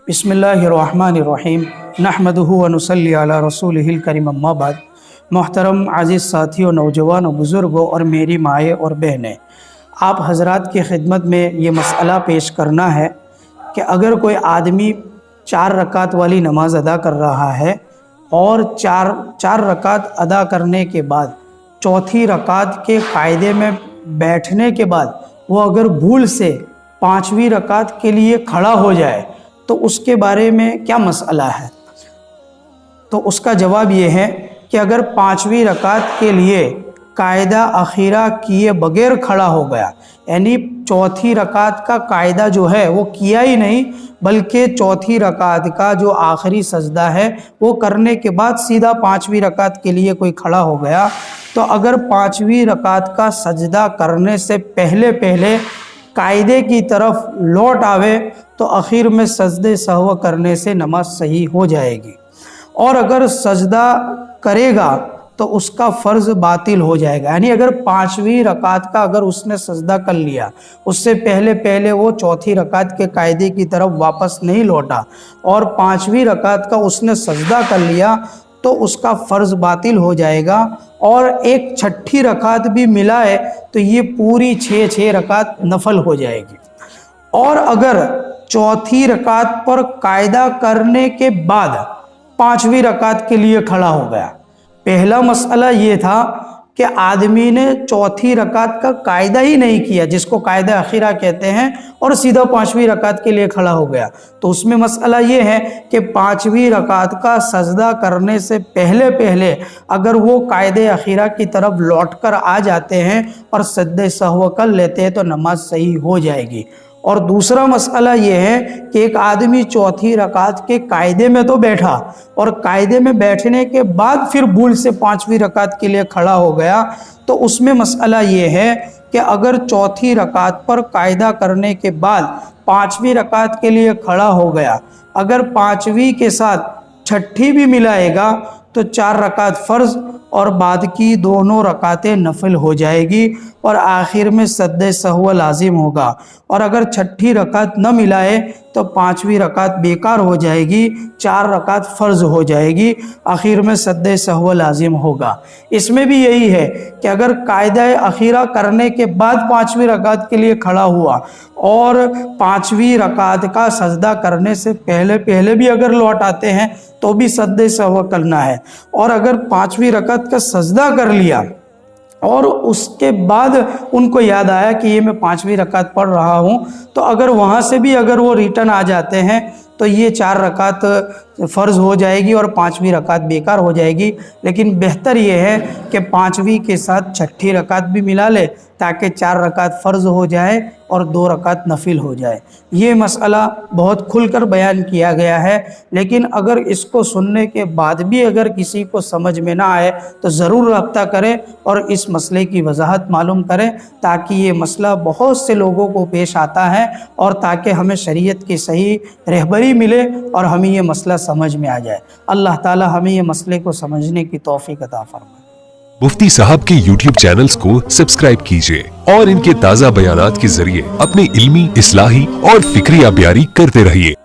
बिस्मिल्लाहिर्रहमानिर्रहीम नहमदुहु व नुसल्ली अला रसूलिहिल करीम अम्मा बाद। मोहतरम आज़िज़ साथियों, नौजवानों, बुज़ुर्गों और मेरी माएँ और बहनें, आप हज़रात की खिदमत में ये मसला पेश करना है कि अगर कोई आदमी 4 रकात वाली नमाज अदा कर रहा है और चार रकात अदा करने के बाद चौथी रकात के कायदे में बैठने के बाद वो अगर भूल से 5वीं रकात के लिए खड़ा हो जाए तो उसके बारे में क्या मसला है। तो उसका जवाब ये है कि अगर 5वीं रकात के लिए कायदा अखीरा किए बगैर खड़ा हो गया, यानी चौथी रकात का कायदा जो है वो किया ही नहीं, बल्कि चौथी रकात का जो आखिरी सजदा है वो करने के बाद सीधा 5वीं रकात के लिए कोई खड़ा हो गया, तो अगर 5वीं रकात का सजदा करने से पहले कायदे की तरफ लौट आवे तो आखिर में सजदे सहव करने से नमाज सही हो जाएगी, और अगर सजदा करेगा तो उसका फ़र्ज़ बातिल हो जाएगा। यानी अगर 5वीं रकात का अगर उसने सजदा कर लिया, उससे पहले वो चौथी रकात के कायदे की तरफ वापस नहीं लौटा और 5वीं रकात का उसने सजदा कर लिया तो उसका फ़र्ज़ बातिल हो जाएगा, और एक छठी रकात भी मिला है तो ये पूरी 6 रकात नफल हो जाएगी। और अगर चौथी रकात पर कायदा करने के बाद 5वीं रकात के लिए खड़ा हो गया, पहला मसला ये था कि आदमी ने चौथी रकात का कायदा ही नहीं किया, जिसको कायदा अखीरा कहते हैं, और सीधा 5वीं रकात के लिए खड़ा हो गया, तो उसमें मसला ये है कि 5वीं रकात का सजदा करने से पहले अगर वो कायदे अखीरा की तरफ लौटकर आ जाते हैं और सजदे सहव कर लेते हैं तो नमाज सही हो जाएगी। और दूसरा मसला ये है कि एक आदमी चौथी रकात के कायदे में तो बैठा और कायदे में बैठने के बाद फिर भूल से 5वीं रकात के लिए खड़ा हो गया, तो उसमें मसला ये है कि अगर चौथी रकात पर कायदा करने के बाद 5वीं रकात के लिए खड़ा हो गया, अगर 5वीं के साथ छठी भी मिलाएगा तो 4 रकात फ़र्ज़ और बाद की दोनों रकातें नफल हो जाएगी और आखिर में सजदे सहव लाजिम होगा। और अगर छठी रकात न मिलाए तो 5वीं रकात बेकार हो जाएगी, 4 रकात फ़र्ज़ हो जाएगी, आखिर में सजदे सहव लाजिम होगा। इसमें भी यही है कि अगर कायदा अखीरा करने के बाद 5वीं रकात के लिए खड़ा हुआ और 5वीं रकात का सजदा करने से पहले भी अगर लौट आते हैं तो भी सजदे सहव करना है, और अगर 5वीं रकात का सजदा कर लिया और उसके बाद उनको याद आया कि ये मैं 5वीं रकात पढ़ रहा हूँ, तो अगर वहाँ से भी अगर वो रिटर्न आ जाते हैं तो ये 4 रकात फ़र्ज़ हो जाएगी और 5वीं रकात बेकार हो जाएगी। लेकिन बेहतर ये है कि 5वीं के साथ छठी रकात भी मिला ले ताकि 4 रकात फ़र्ज़ हो जाए और 2 रकात नफिल हो जाए। ये मसला बहुत खुलकर बयान किया गया है, लेकिन अगर इसको सुनने के बाद भी अगर किसी को समझ में ना आए तो ज़रूर रब्ता करें और इस मसले की वजाहत मालूम करें, ताकि ये मसला बहुत से लोगों को पेश आता है और ताकि हमें शरीयत की सही रहबरी मिले और हमें ये मसला समझ में आ जाए। अल्लाह ताला हमें ये मसले को समझने की तौफीक अता फरमाए। मुफ्ती साहब के YouTube चैनल्स को सब्सक्राइब कीजिए और इनके ताज़ा बयानात के जरिए अपने इल्मी, इस्लाही और फिक्री अबियारी करते रहिए।